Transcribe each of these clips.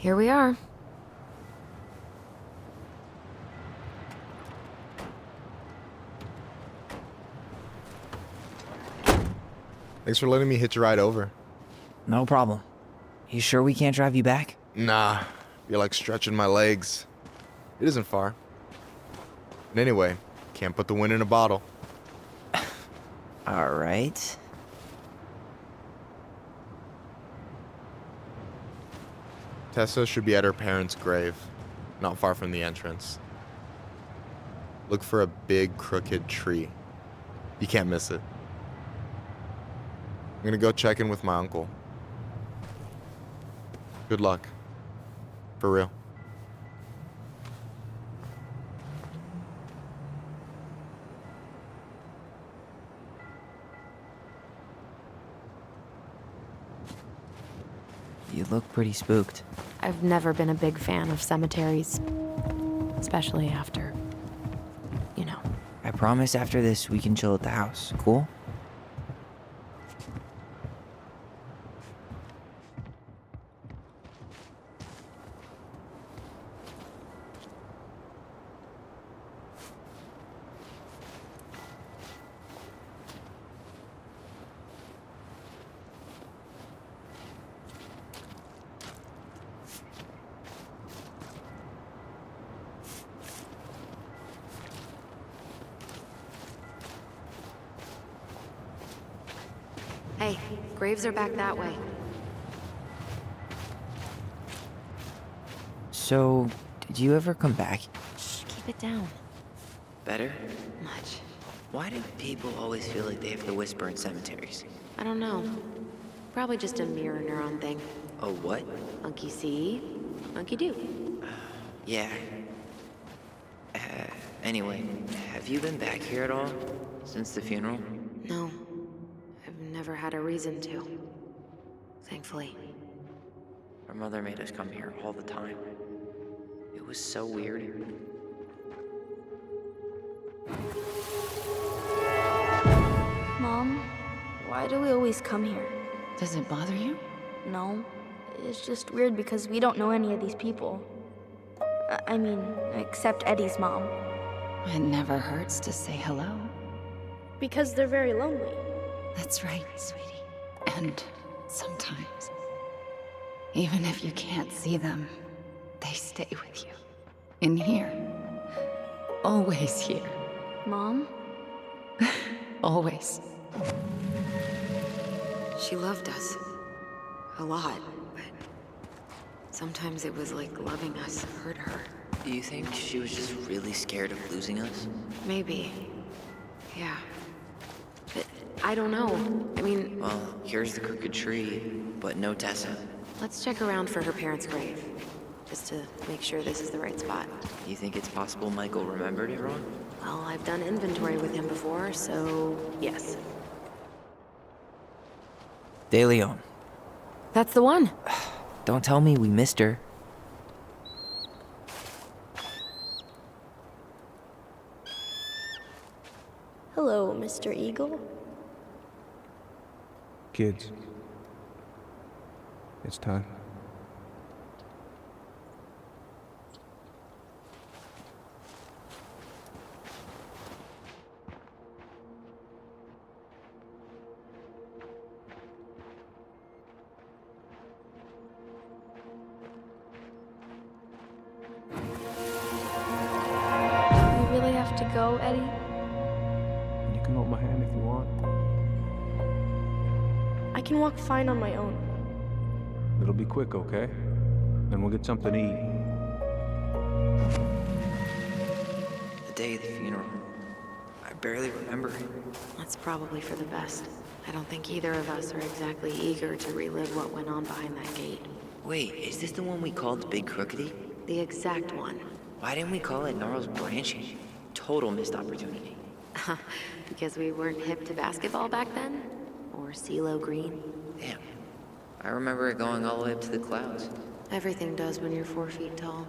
Here we are. Thanks for letting me hitch a ride over. No problem. You sure we can't drive you back? Nah, you're like stretching my legs. It isn't far. And anyway, can't put the wind in a bottle. All right. Tessa should be at her parents' grave, not far from the entrance. Look for a big crooked tree. You can't miss it. I'm gonna go check in with my uncle. Good luck. For real. You look pretty spooked. I've never been a big fan of cemeteries. Especially after, you know. I promise after this we can chill at the house. Cool? Hey, graves are back that way. So, did you ever come back? Shh, keep it down. Better? Much. Why do people always feel like they have to whisper in cemeteries? I don't know. Probably just a mirror neuron thing. Oh, what? Monkey see, monkey do. Yeah. Anyway, have you been back here at all? Since the funeral? No, I've never had a reason to. Thankfully. Our mother made us come here all the time. It was so weird. Mom, why do we always come here? Does it bother you? No, it's just weird because we don't know any of these people. I mean, except Eddie's mom. It never hurts to say hello. Because they're very lonely. That's right, sweetie. And sometimes, even if you can't see them, they stay with you. In here. Always here. Mom? Always. She loved us. A lot, but sometimes it was like loving us hurt her. Do you think she was just really scared of losing us? Maybe. Yeah. But I don't know. I mean, Well, here's the crooked tree, but no Tessa. let's check around for her parents' grave. Just to make sure this is the right spot. You think it's possible Michael remembered it wrong? Well, I've done inventory with him before, so yes. De Leon. That's the one. Don't tell me we missed her. Hello, Mr. Eagle. Kids, it's time. We really have to go, Eddie? You can hold my hand if you want. I can walk fine on my own. It'll be quick, okay? Then we'll get something to eat. The day of the funeral. I barely remember it. That's probably for the best. I don't think either of us are exactly eager to relive what went on behind that gate. Wait, is this the one we called Big Crookedy? The exact one. Why didn't we call it Gnarls Branching? Total missed opportunity. Because we weren't hip to basketball back then? Or CeeLo Green? Damn. I remember it going all the way up to the clouds. Everything does when you're 4 feet tall.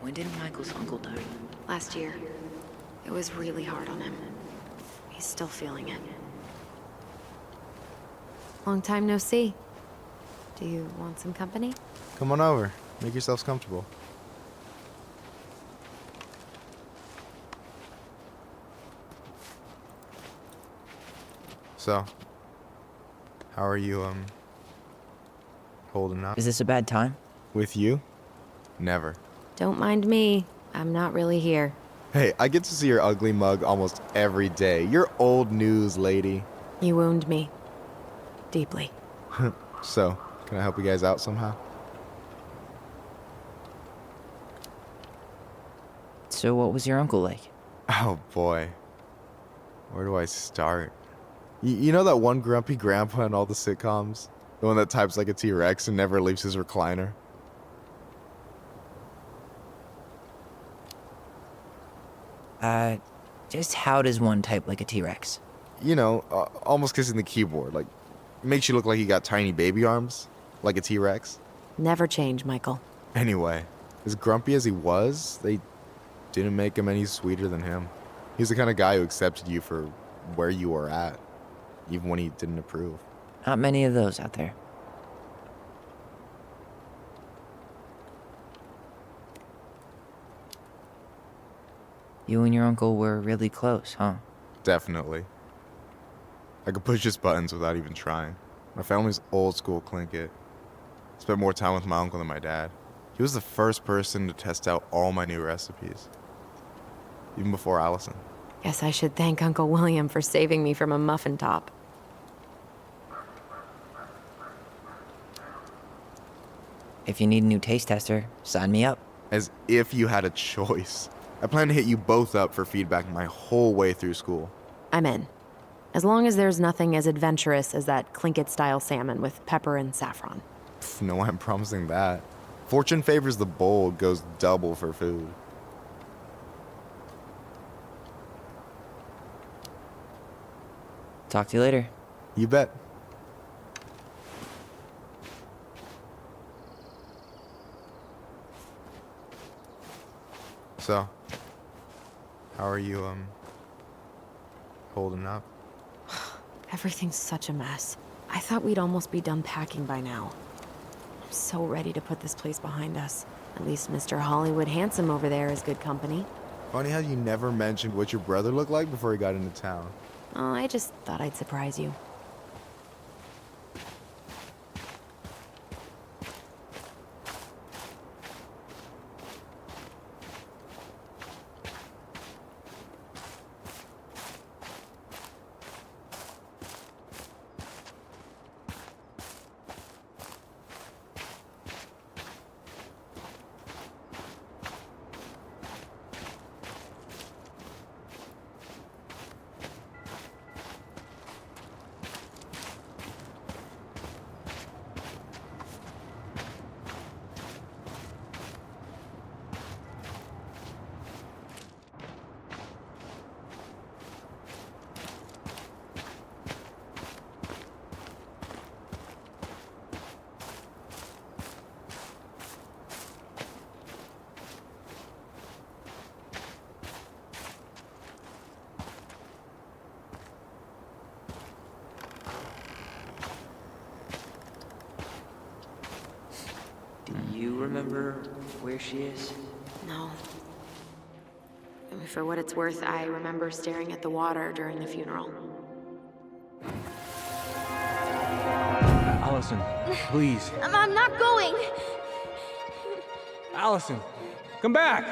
When did Michael's uncle die? Last year. It was really hard on him. He's still feeling it. Long time no see. Do you want some company? Come on over. Make yourselves comfortable. So, how are you, holding up? Is this a bad time? With you? Never. Don't mind me. I'm not really here. Hey, I get to see your ugly mug almost every day. You're old news, lady. You wound me. Deeply. So, can I help you guys out somehow? So what was your uncle like? Oh boy. Where do I start? You know that one grumpy grandpa in all the sitcoms? The one that types like a T-Rex and never leaves his recliner? Just how does one type like a T-Rex? You know, almost kissing the keyboard. Like, makes you look like you got tiny baby arms, like a T-Rex. Never change, Michael. Anyway, as grumpy as he was, they didn't make him any sweeter than him. He's the kind of guy who accepted you for where you were at, even when he didn't approve. Not many of those out there. You and your uncle were really close, huh? Definitely. I could push his buttons without even trying. My family's old school Clinkit. Spent more time with my uncle than my dad. He was the first person to test out all my new recipes. Even before Allison. Guess I should thank Uncle William for saving me from a muffin top. If you need a new taste tester, sign me up. As if you had a choice. I plan to hit you both up for feedback my whole way through school. I'm in. As long as there's nothing as adventurous as that Clinkit-style salmon with pepper and saffron. Pff, no, I'm promising that. Fortune favors the bold, goes double for food. Talk to you later. You bet. So, how are you, holding up? Everything's such a mess. I thought we'd almost be done packing by now. I'm so ready to put this place behind us. At least Mr. Hollywood Handsome over there is good company. Funny how you never mentioned what your brother looked like before he got into town. Oh, I just thought I'd surprise you. Do you remember where she is? No. I mean, for what it's worth, I remember staring at the water during the funeral. Allison, please. I'm not going. Allison, come back!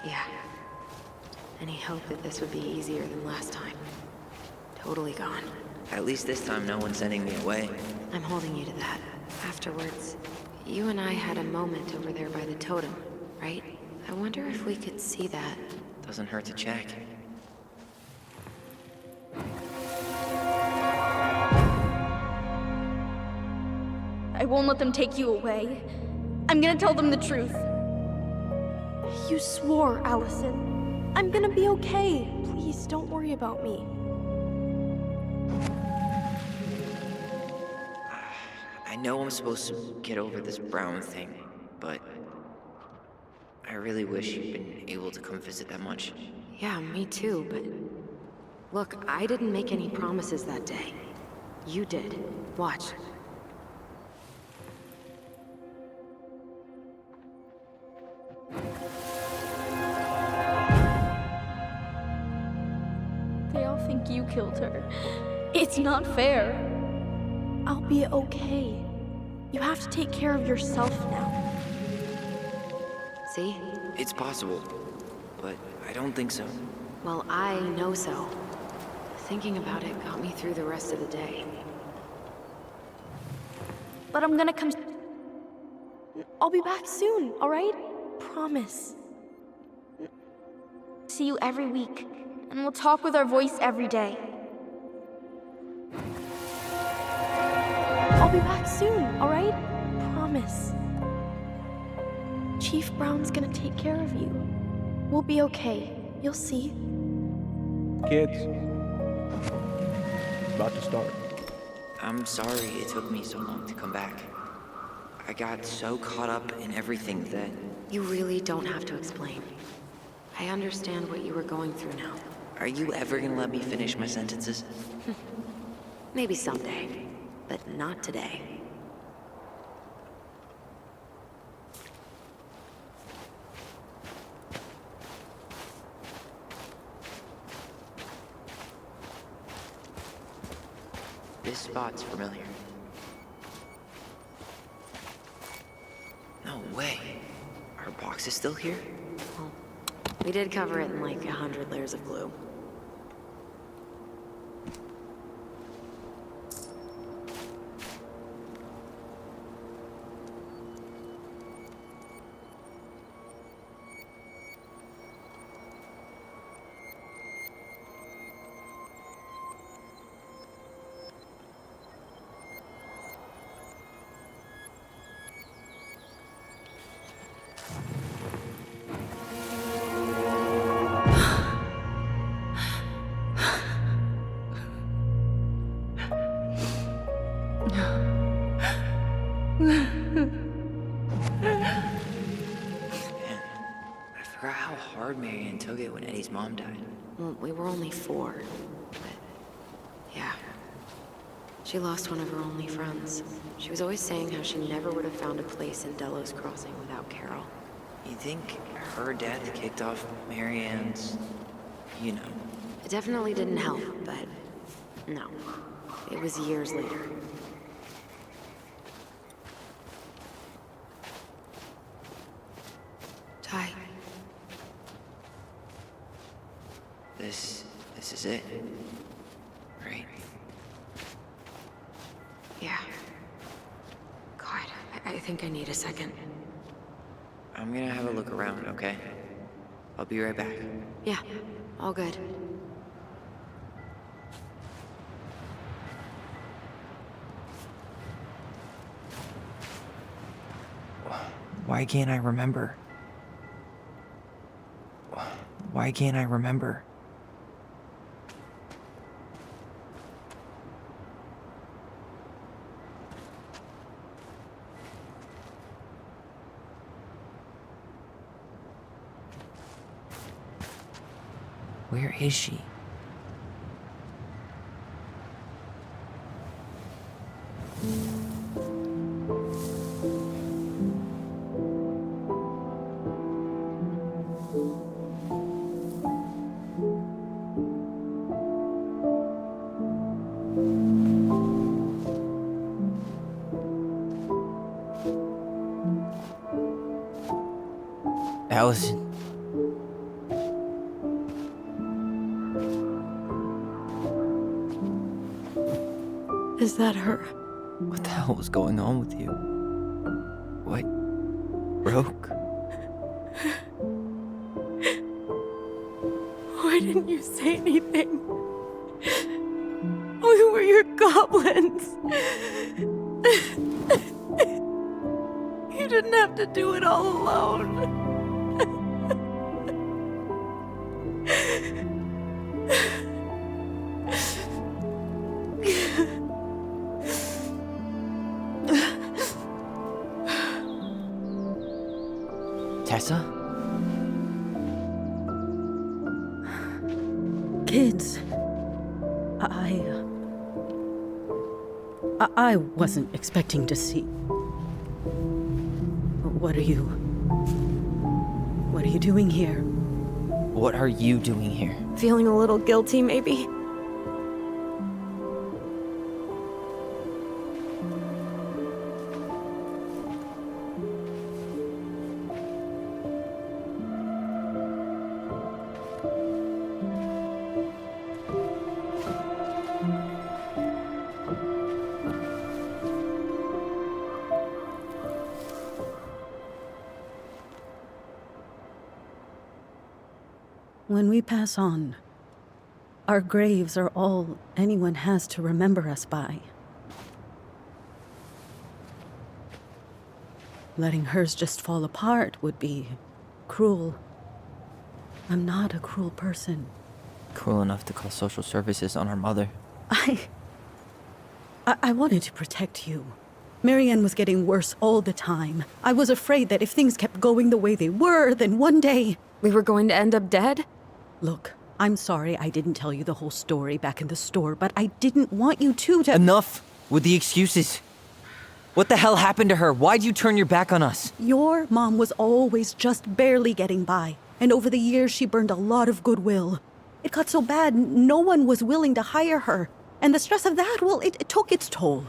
Yeah. Any hope that this would be easier than last time? Totally gone. At least this time no one's sending me away. I'm holding you to that. Afterwards, you and I had a moment over there by the totem, right? I wonder if we could see that. Doesn't hurt to check. I won't let them take you away. I'm gonna tell them the truth. You swore, Allison. I'm gonna be okay. Please, don't worry about me. I know I'm supposed to get over this Brown thing, but I really wish you'd been able to come visit that much. Yeah, me too, but... Look, I didn't make any promises that day. You did. Watch. They all think you killed her. It's not fair. I'll be okay. You have to take care of yourself now. See? It's possible, but I don't think so. Well, I know so. Thinking about it got me through the rest of the day. But I'm gonna come. I'll be back soon, alright? Promise. See you every week, and we'll talk with our voice every day. I'll be back soon, alright? Promise. Chief Brown's gonna take care of you. We'll be okay. You'll see. Kids. It's about to start. I'm sorry it took me so long to come back. I got so caught up in everything that... You really don't have to explain. I understand what you were going through now. Are you ever gonna let me finish my sentences? Maybe someday, but not today. This spot's familiar. No way. Our box is still here? Well, we did cover it in like 100 layers of glue. Man, I forgot how hard Marianne took it when Eddie's mom died. Well, we were only 4, but yeah. She lost one of her only friends. She was always saying how she never would have found a place in Delos Crossing without Carol. You think her death kicked off Marianne's, you know? It definitely didn't help, but no. It was years later. Ty, This is it, right? yeah. God, I think I need a second. I'm gonna have a look around, okay? I'll be right back. Yeah, all good. Why can't I remember? Why can't I remember? Where is she? Allison. Is that her? What the hell was going on with you? What broke? Why didn't you say anything? We were your goblins. You didn't have to do it all alone. Tessa? Kids, I wasn't expecting to see. What are you doing here? What are you doing here? Feeling a little guilty, maybe? When we pass on, our graves are all anyone has to remember us by. Letting hers just fall apart would be cruel. I'm not a cruel person. Cruel enough to call social services on our mother. I wanted to protect you. Marianne was getting worse all the time. I was afraid that if things kept going the way they were, then one day... We were going to end up dead? Look, I'm sorry I didn't tell you the whole story back in the store, but I didn't want you to... Enough with the excuses. What the hell happened to her? Why'd you turn your back on us? Your mom was always just barely getting by, and over the years she burned a lot of goodwill. It got so bad, no one was willing to hire her. And the stress of that, well, it took its toll.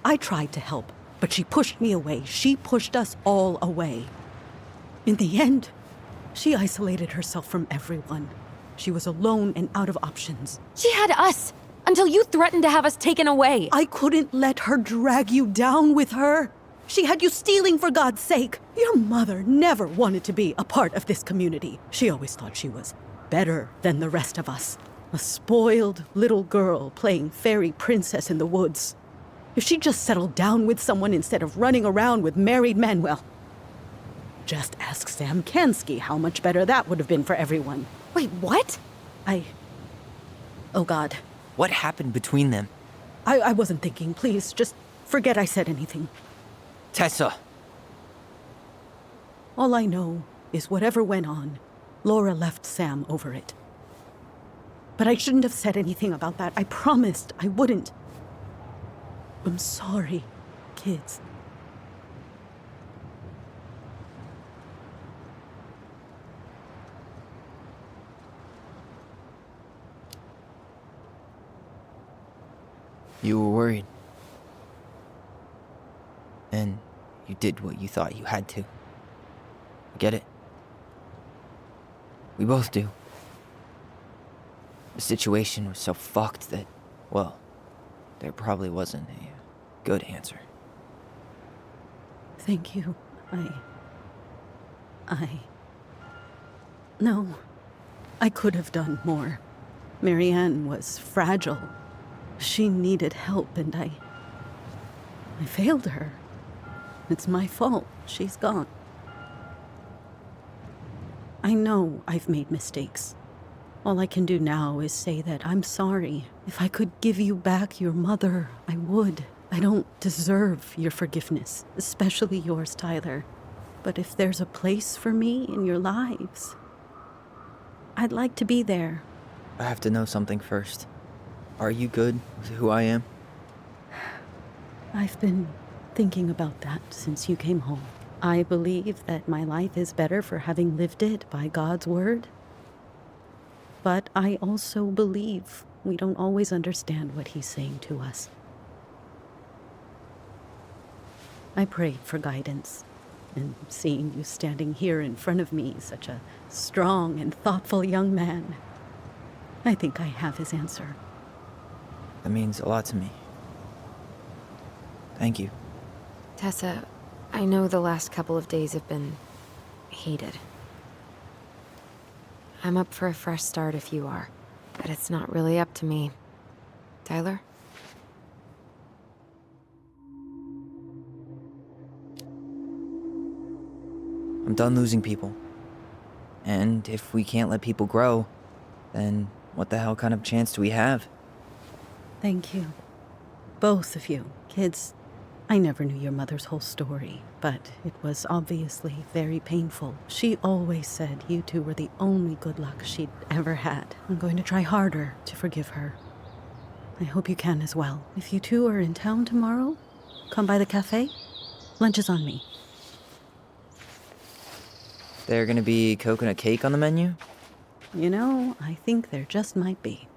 I tried to help, but she pushed me away. She pushed us all away. In the end, she isolated herself from everyone. She was alone and out of options. She had us! Until you threatened to have us taken away! I couldn't let her drag you down with her. She had you stealing for God's sake. Your mother never wanted to be a part of this community. She always thought she was better than the rest of us. A spoiled little girl playing fairy princess in the woods. If she just settled down with someone instead of running around with married men, well, just ask Sam Kansky how much better that would have been for everyone. Wait, what? Oh God. What happened between them? I wasn't thinking. Please, just forget I said anything. Tessa! All I know is whatever went on, Laura left Sam over it. But I shouldn't have said anything about that. I promised I wouldn't. I'm sorry, kids. You were worried. And you did what you thought you had to. I get it. We both do. The situation was so fucked that, well, there probably wasn't a good answer. Thank you. No, I could have done more. Marianne was fragile. She needed help, and I failed her. It's my fault. She's gone. I know I've made mistakes. All I can do now is say that I'm sorry. If I could give you back your mother, I would. I don't deserve your forgiveness, especially yours, Tyler. But if there's a place for me in your lives, I'd like to be there. I have to know something first. Are you good with who I am? I've been thinking about that since you came home. I believe that my life is better for having lived it by God's word. But I also believe we don't always understand what he's saying to us. I prayed for guidance, and seeing you standing here in front of me, such a strong and thoughtful young man, I think I have his answer. That means a lot to me. Thank you. Tessa, I know the last couple of days have been heated. I'm up for a fresh start if you are, but it's not really up to me. Tyler? I'm done losing people. And if we can't let people grow, then what the hell kind of chance do we have? Thank you. Both of you. Kids, I never knew your mother's whole story, but it was obviously very painful. She always said you two were the only good luck she'd ever had. I'm going to try harder to forgive her. I hope you can as well. If you two are in town tomorrow, come by the cafe. Lunch is on me. There gonna be coconut cake on the menu? You know, I think there just might be.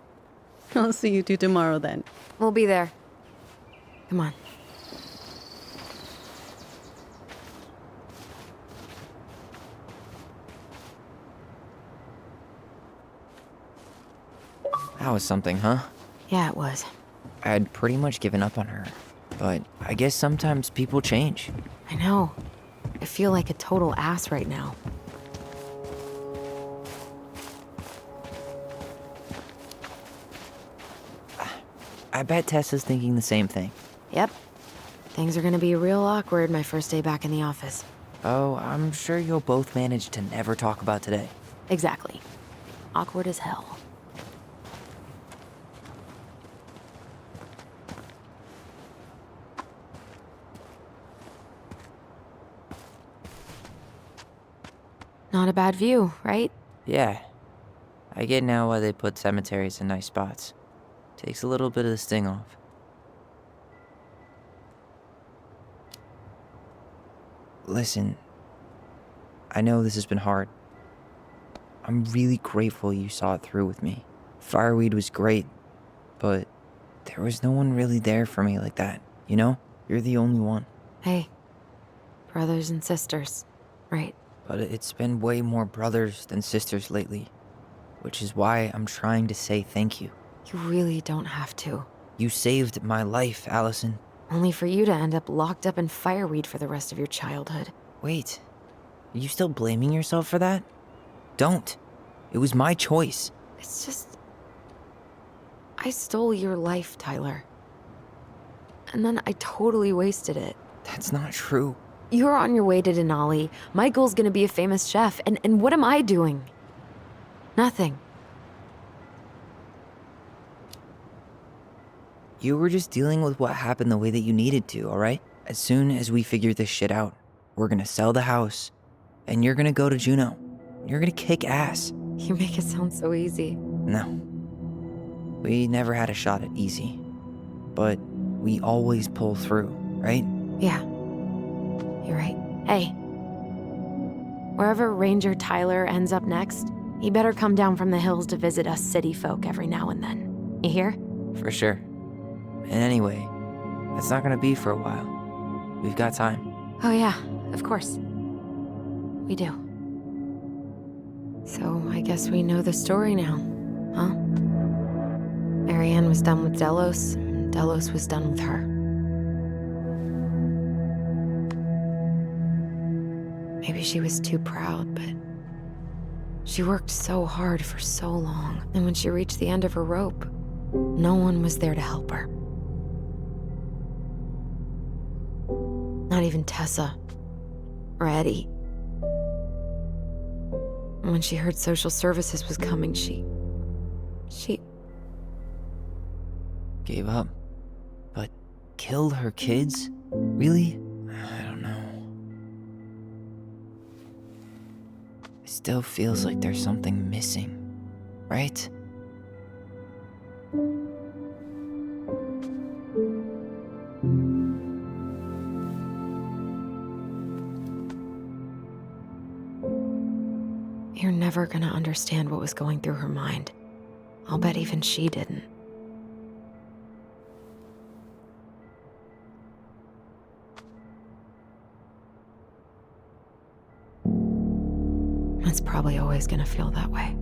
I'll see you two tomorrow then. We'll be there. Come on. That was something, huh? Yeah, it was. I had pretty much given up on her, but I guess sometimes people change. I know. I feel like a total ass right now. I bet Tessa's thinking the same thing. Yep. Things are gonna be real awkward my first day back in the office. Oh, I'm sure you'll both manage to never talk about today. Exactly. Awkward as hell. Not a bad view, right? Yeah. I get now why they put cemeteries in nice spots. Takes a little bit of the sting off. Listen, I know this has been hard. I'm really grateful you saw it through with me. Fireweed was great, but there was no one really there for me like that, you know? You're the only one. Hey. Brothers and sisters, right? But it's been way more brothers than sisters lately, which is why I'm trying to say thank you. You really don't have to. You saved my life, Allison. Only for you to end up locked up in fireweed for the rest of your childhood. Wait, are you still blaming yourself for that? Don't. It was my choice. It's just... I stole your life, Tyler. And then I totally wasted it. That's not true. You're on your way to Denali. Michael's gonna be a famous chef, and what am I doing? Nothing. You were just dealing with what happened the way that you needed to, alright? As soon as we figure this shit out, we're gonna sell the house, and you're gonna go to Juneau. You're gonna kick ass. You make it sound so easy. No. We never had a shot at easy. But we always pull through, right? Yeah. You're right. Hey. Wherever Ranger Tyler ends up next, he better come down from the hills to visit us city folk every now and then. You hear? For sure. And anyway, that's not gonna be for a while. We've got time. Oh yeah, of course. We do. So I guess we know the story now, huh? Marianne was done with Delos, and Delos was done with her. Maybe she was too proud, but she worked so hard for so long, and when she reached the end of her rope, no one was there to help her. Not even Tessa or Eddie. And when she heard social services was coming, she Gave up. But killed her kids? Really? I don't know. It still feels like there's something missing, right? You're never gonna understand what was going through her mind. I'll bet even she didn't. It's probably always gonna feel that way.